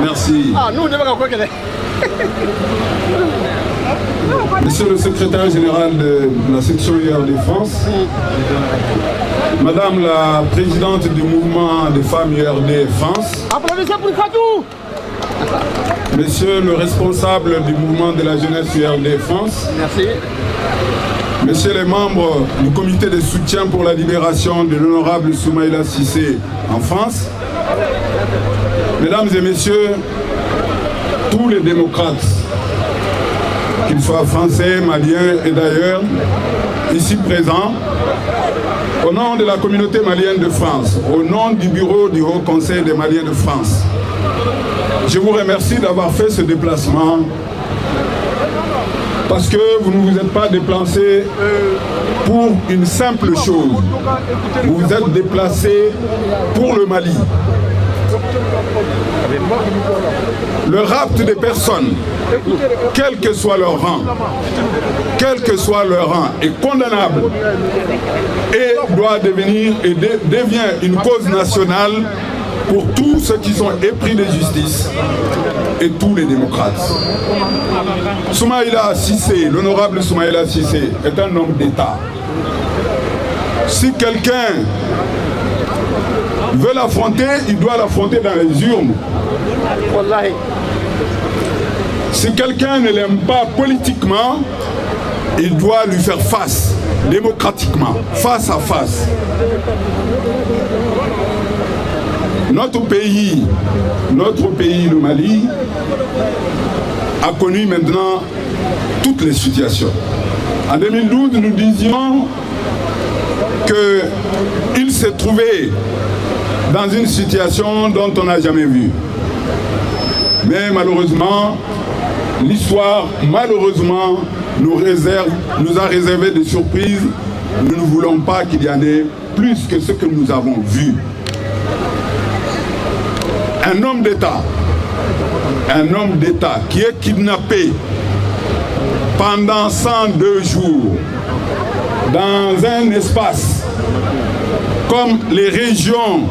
Merci. Monsieur le secrétaire général de la section UR Défense, Madame la présidente du mouvement des femmes URD France, Monsieur le responsable du mouvement de la jeunesse URD France, merci. Messieurs les membres du comité de soutien pour la libération de l'honorable Soumaïla Cissé en France, Mesdames et Messieurs, tous les démocrates, qu'ils soient français, maliens et d'ailleurs, ici présents, au nom de la communauté malienne de France, au nom du bureau du Haut Conseil des Maliens de France, je vous remercie d'avoir fait ce déplacement parce que vous ne vous êtes pas déplacé pour une simple chose. Vous vous êtes déplacé pour le Mali. Le rapt des personnes, quel que soit leur rang, est condamnable et doit devenir et devient une cause nationale pour tous ceux qui sont épris de justice et tous les démocrates. Soumaïla Cissé, l'honorable Soumaïla Cissé, est un homme d'État. Si quelqu'un veut l'affronter, il doit l'affronter dans les urnes. Si quelqu'un ne l'aime pas politiquement, il doit lui faire face, démocratiquement, face à face. Notre pays, le Mali, a connu maintenant toutes les situations. En 2012, nous disions qu'il s'est trouvé dans une situation dont on n'a jamais vu. Mais malheureusement, l'histoire, nous a réservé des surprises. Nous ne voulons pas qu'il y en ait plus que ce que nous avons vu. Un homme d'État qui est kidnappé pendant 102 jours dans un espace comme les régions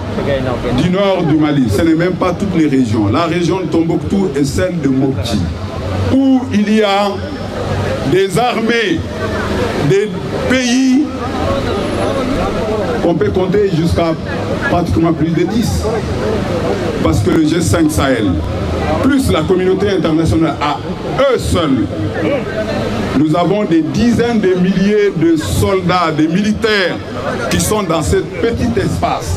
du nord du Mali. Ce n'est même pas toutes les régions. La région de Tombouctou et celle de Mopti, où il y a des armées, des pays qu'on peut compter jusqu'à pratiquement plus de 10. Parce que le G5 Sahel, plus la communauté internationale à eux seuls, nous avons des dizaines de milliers de soldats, de militaires qui sont dans ce petit espace.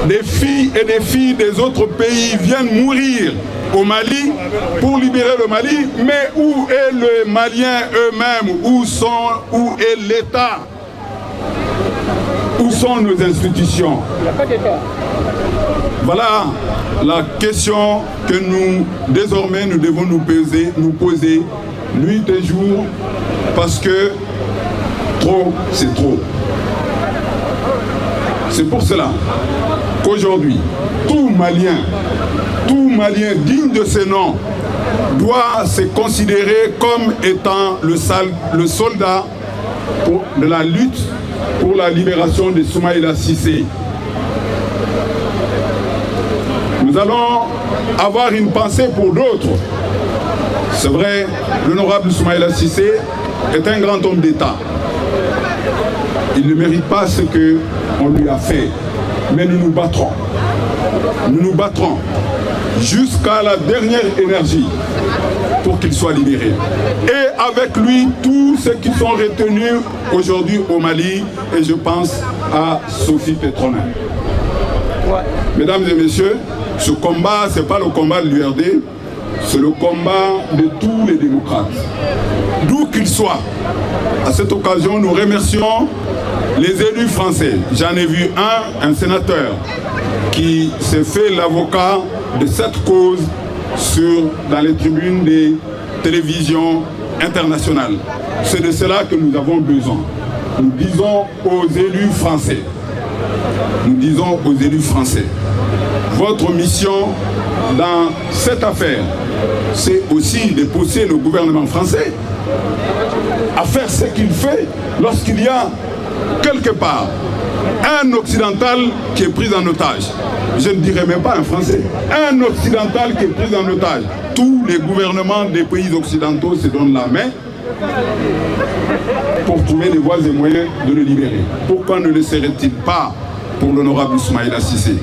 Des filles et des filles des autres pays viennent mourir au Mali pour libérer le Mali, mais où est le Malien eux-mêmes? Où est l'État? Où sont nos institutions? Voilà la question que désormais, nous devons nous poser nuit et jour, parce que trop, c'est trop. C'est pour cela qu'aujourd'hui, tout Malien digne de ce nom doit se considérer comme étant le soldat de la lutte pour la libération de Soumaïla Cissé. Nous allons avoir une pensée pour d'autres. C'est vrai, l'honorable Soumaïla Cissé est un grand homme d'État. Il ne mérite pas ce qu'on lui a fait. Mais nous nous battrons. Nous nous battrons jusqu'à la dernière énergie pour qu'il soit libéré. Et avec lui, tous ceux qui sont retenus aujourd'hui au Mali, et je pense à Sophie Petronin. Mesdames et messieurs, ce combat, ce n'est pas le combat de l'URD, c'est le combat de tous les démocrates, d'où qu'ils soient. À cette occasion, nous remercions les élus français. J'en ai vu un sénateur, qui s'est fait l'avocat de cette cause dans les tribunes des télévisions internationales. C'est de cela que nous avons besoin. Nous disons aux élus français, votre mission dans cette affaire, c'est aussi de pousser le gouvernement français à faire ce qu'il fait lorsqu'il y a quelque part Un occidental qui est pris en otage. Je ne dirais même pas un Français. Un occidental qui est pris en otage. Tous les gouvernements des pays occidentaux se donnent la main pour trouver les voies et moyens de le libérer. Pourquoi ne le serait-il pas pour l'honorable Soumaïla Cissé?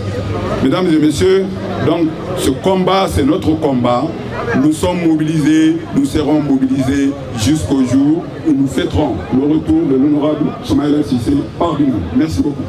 Mesdames et messieurs, donc ce combat, c'est notre combat. Nous sommes mobilisés, nous serons mobilisés jusqu'au jour où nous fêterons le retour de l'honorable Soumaïla Cissé parmi nous. Merci beaucoup.